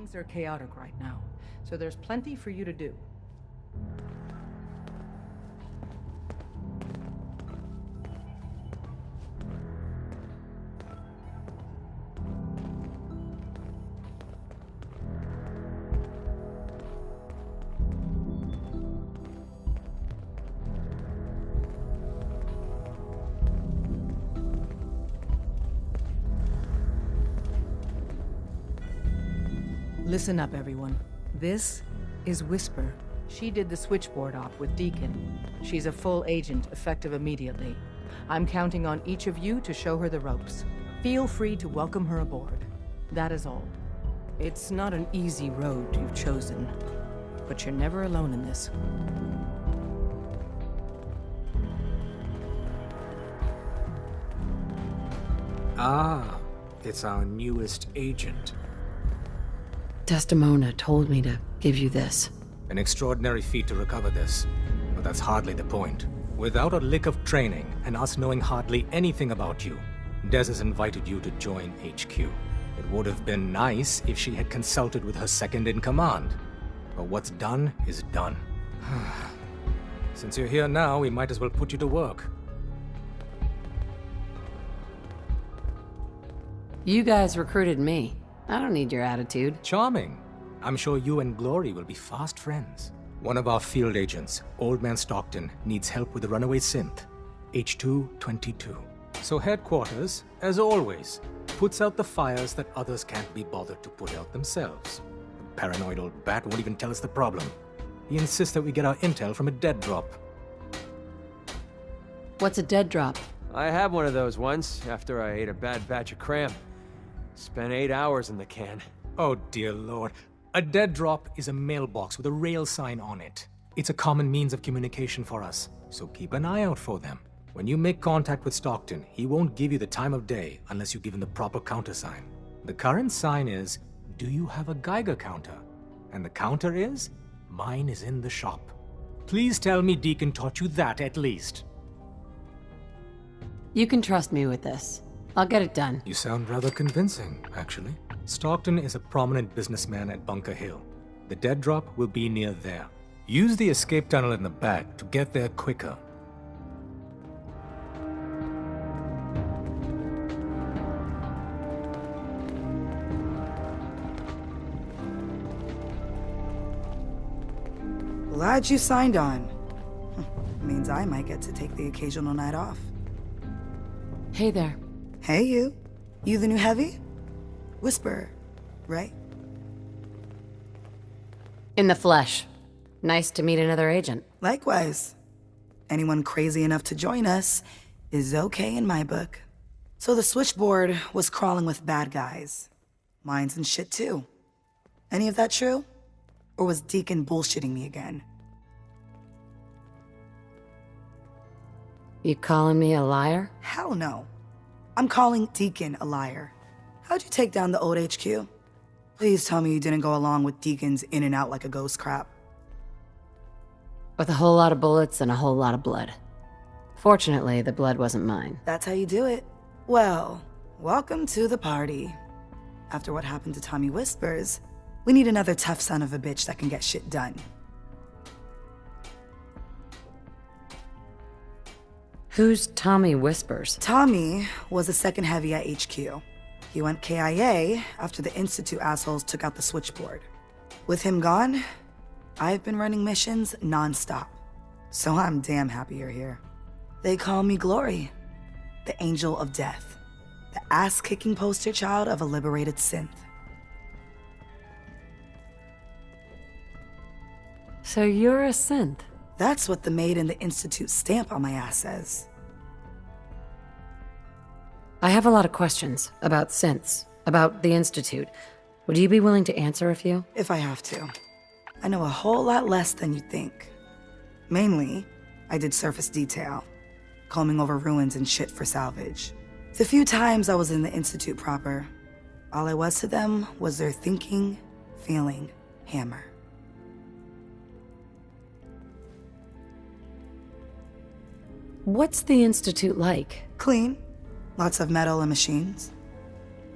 Things are chaotic right now, so there's plenty for you to do. Listen up, everyone. This is Whisper. She did the switchboard op with Deacon. She's a full agent, effective immediately. I'm counting on each of you to show her the ropes. Feel free to welcome her aboard. That is all. It's not an easy road you've chosen, but you're never alone in this. Ah, it's our newest agent. Desdemona told me to give you this. An extraordinary feat to recover this, but that's hardly the point. Without a lick of training, and us knowing hardly anything about you, Des has invited you to join HQ. It would have been nice if she had consulted with her second-in-command. But what's done is done. Since you're here now, we might as well put you to work. You guys recruited me. I don't need your attitude. Charming. I'm sure you and Glory will be fast friends. One of our field agents, Old Man Stockton, needs help with the runaway synth, H222. So headquarters, as always, puts out the fires that others can't be bothered to put out themselves. The paranoid old bat won't even tell us the problem. He insists that we get our intel from a dead drop. What's a dead drop? I had one of those once, after I ate a bad batch of cram. Spent 8 hours in the can. Oh dear lord. A dead drop is a mailbox with a rail sign on it. It's a common means of communication for us, so keep an eye out for them. When you make contact with Stockton, he won't give you the time of day unless you give him the proper countersign. The current sign is, do you have a Geiger counter? And the counter is, mine is in the shop. Please tell me Deacon taught you that at least. You can trust me with this. I'll get it done. You sound rather convincing, actually. Stockton is a prominent businessman at Bunker Hill. The dead drop will be near there. Use the escape tunnel in the back to get there quicker. Glad you signed on. Means I might get to take the occasional night off. Hey there. Hey, you. You the new heavy? Whisper, right? In the flesh. Nice to meet another agent. Likewise. Anyone crazy enough to join us is okay in my book. So the switchboard was crawling with bad guys. Mines and shit too. Any of that true? Or was Deacon bullshitting me again? You calling me a liar? Hell no. I'm calling Deacon a liar. How'd you take down the old HQ? Please tell me you didn't go along with Deacon's in and out like a ghost crap. With a whole lot of bullets and a whole lot of blood. Fortunately, the blood wasn't mine. That's how you do it. Well, welcome to the party. After what happened to Tommy Whispers, we need another tough son of a bitch that can get shit done. Who's Tommy Whispers? Tommy was the second heavy at HQ. He went KIA after the Institute assholes took out the switchboard. With him gone, I've been running missions non-stop. So I'm damn happy you're here. They call me Glory, the Angel of Death, the ass-kicking poster child of a liberated synth. So you're a synth? That's what the maid in the Institute stamp on my ass says. I have a lot of questions about synths, about the Institute. Would you be willing to answer a few? If I have to. I know a whole lot less than you think. Mainly, I did surface detail, combing over ruins and shit for salvage. The few times I was in the Institute proper, all I was to them was their thinking, feeling hammer. What's the Institute like? Clean. Lots of metal and machines.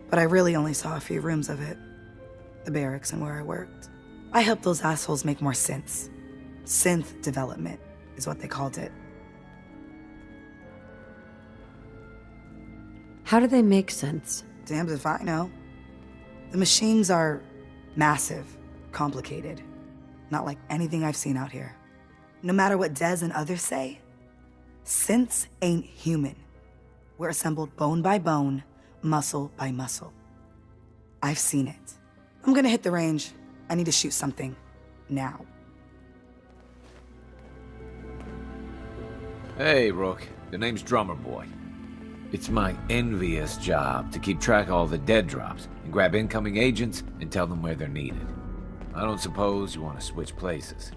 But I really only saw a few rooms of it. the barracks and where I worked. I helped those assholes make more sense. Synth development is what they called it. How do they make sense? Damned if I know. The machines are massive, complicated. Not like anything I've seen out here. No matter what Dez and others say, synths ain't human. We're assembled bone by bone, muscle by muscle. I've seen it. I'm gonna hit the range. I need to shoot something. Now. Hey, Rook. The name's Drummer Boy. It's my envious job to keep track of all the dead drops and grab incoming agents and tell them where they're needed. I don't suppose you want to switch places.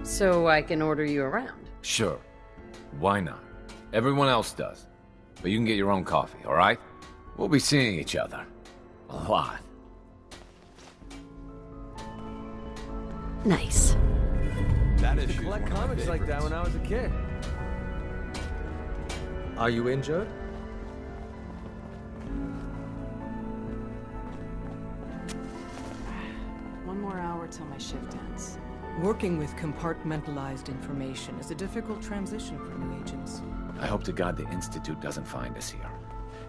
So I can order you around? Sure. Why not? Everyone else does. But you can get your own coffee, all right? We'll be seeing each other. A lot. Nice. I used to collect comics like that when I was a kid. Are you injured? One more hour till my shift ends. Working with compartmentalized information is a difficult transition for new agents. I hope to God the Institute doesn't find us here.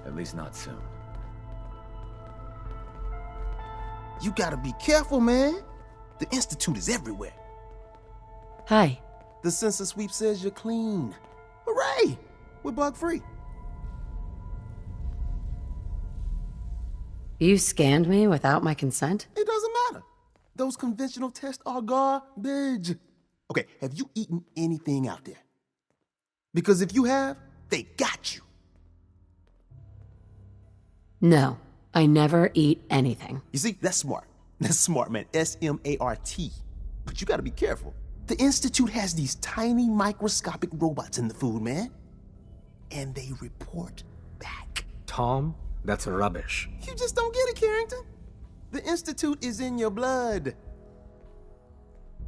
At least not soon. You gotta be careful, man. The Institute is everywhere. Hi. The census sweep says you're clean. Hooray! We're bug-free. You scanned me without my consent? It doesn't matter. Those conventional tests are garbage. Okay, have you eaten anything out there? Because if you have, they got you. No, I never eat anything. You see, that's smart. That's smart, man. S-M-A-R-T. But you gotta be careful. The Institute has these tiny microscopic robots in the food, man. And they report back. Tom, that's rubbish. You just don't get it, Carrington. The Institute is in your blood.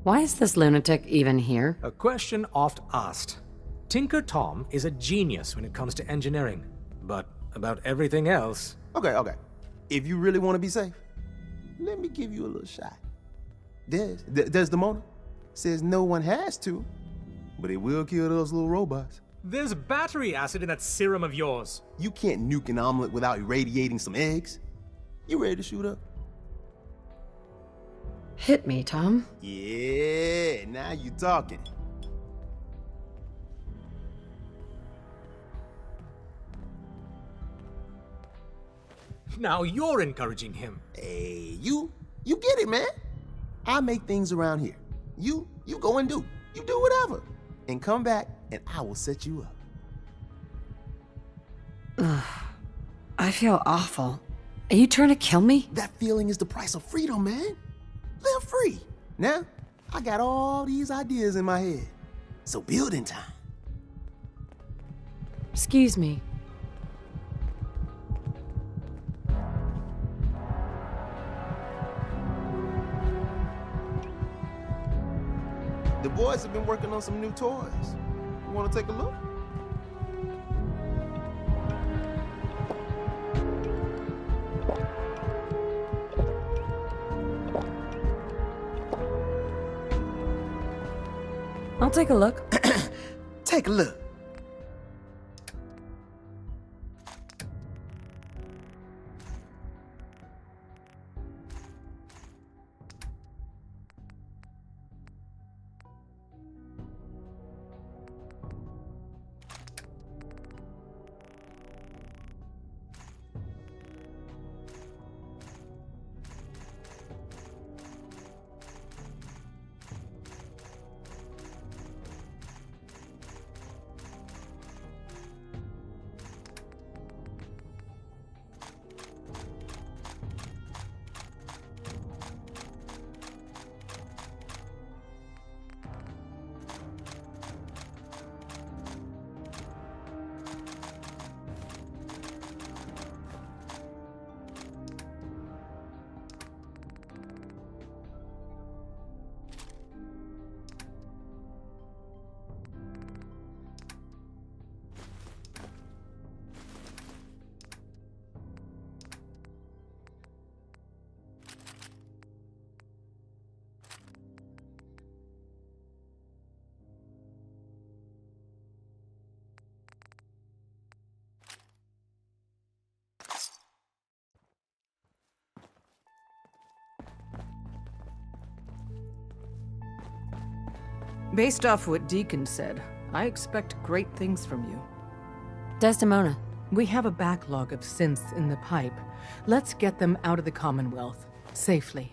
Why is this lunatic even here? A question oft asked. Tinker Tom is a genius when it comes to engineering, but about everything else... Okay. If you really want to be safe, let me give you a little shot. Desdemona says no one has to, but it will kill those little robots. There's battery acid in that serum of yours. You can't nuke an omelet without irradiating some eggs. You ready to shoot up? Hit me, Tom. Yeah, now you talking. Now you're encouraging him. Hey, you get it, man. I make things around here. You go and do. You do whatever. And come back, and I will set you up. I feel awful. Are you trying to kill me? That feeling is the price of freedom, man. Live free. Now, I got all these ideas in my head. So building time. Excuse me. The boys have been working on some new toys. You want to take a look? I'll take a look. Take a look. Based off what Deacon said, I expect great things from you. Desdemona. We have a backlog of synths in the pipe. Let's get them out of the Commonwealth, safely.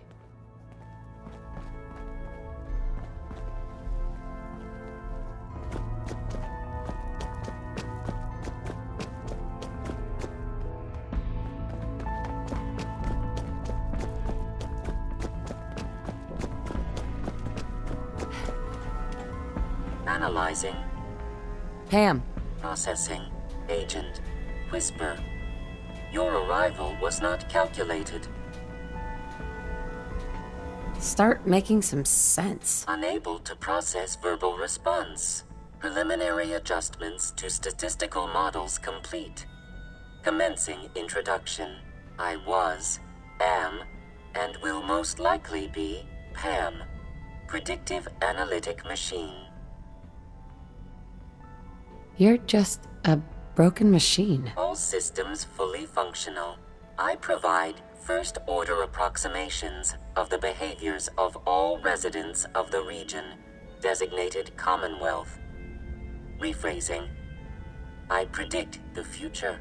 Analyzing. Pam. Processing. Agent. Whisper. Your arrival was not calculated. Start making some sense. Unable to process verbal response. Preliminary adjustments to statistical models complete. Commencing introduction. I was, am, and will most likely be Pam. Predictive analytic machine. You're just a broken machine. All systems fully functional. I provide first-order approximations of the behaviors of all residents of the region, designated Commonwealth. Rephrasing. I predict the future.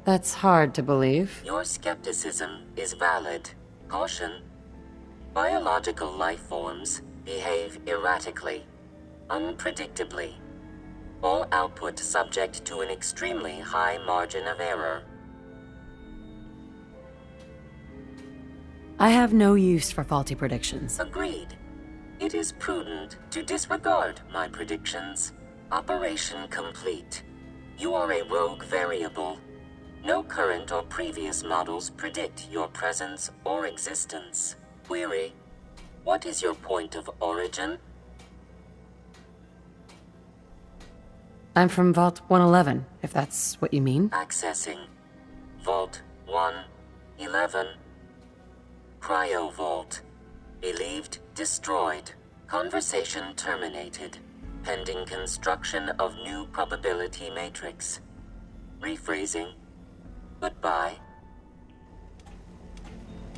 That's hard to believe. Your skepticism is valid. Caution. Biological life forms behave erratically, unpredictably. All output subject to an extremely high margin of error. I have no use for faulty predictions. Agreed. It is prudent to disregard my predictions. Operation complete. You are a rogue variable. No current or previous models predict your presence or existence. Query. What is your point of origin? I'm from Vault 111, if that's what you mean. Accessing. Vault 111. Cryo Vault. Believed destroyed. Conversation terminated. Pending construction of new probability matrix. Rephrasing. Goodbye.